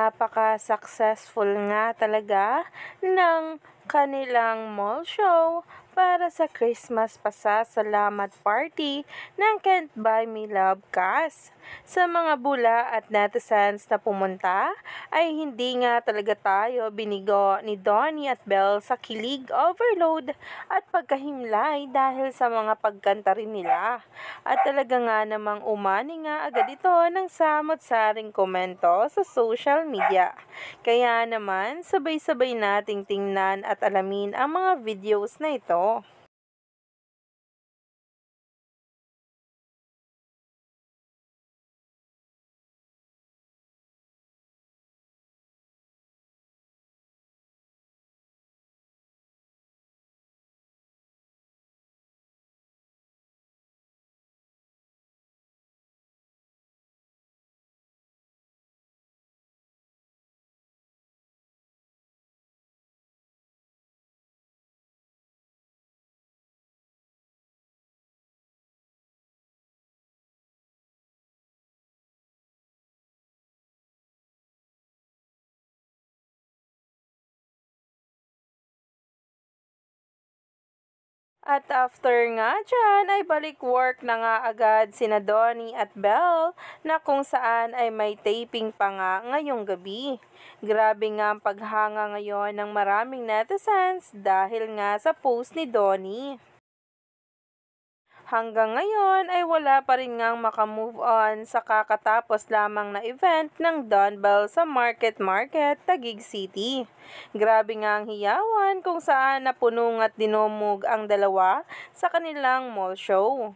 napaka-successful nga talaga ng kanilang mall show para sa Christmas pasasalamat party ng Can't Buy Me Love cast. Sa mga bula at netizens na pumunta, ay hindi nga talaga tayo binigo ni Donnie at Belle sa kilig overload at pagkahimlay dahil sa mga pagkanta rin nila. At talaga nga namang umani nga agad ito ng samot-saring komento sa social media. Kaya naman, sabay-sabay nating tingnan at alamin ang mga videos na ito. At after nga dyan ay balik work na nga agad sina Donnie at Belle na kung saan ay may taping pa nga ngayong gabi. Grabe nga ang paghanga ngayon ng maraming netizens dahil nga sa post ni Donnie. Hanggang ngayon ay wala pa rin ngang makamove on sa kakatapos lamang na event ng Don Bell sa Market Taguig City. Grabe nga ang hiyawan kung saan napunong at dinumog ang dalawa sa kanilang mall show.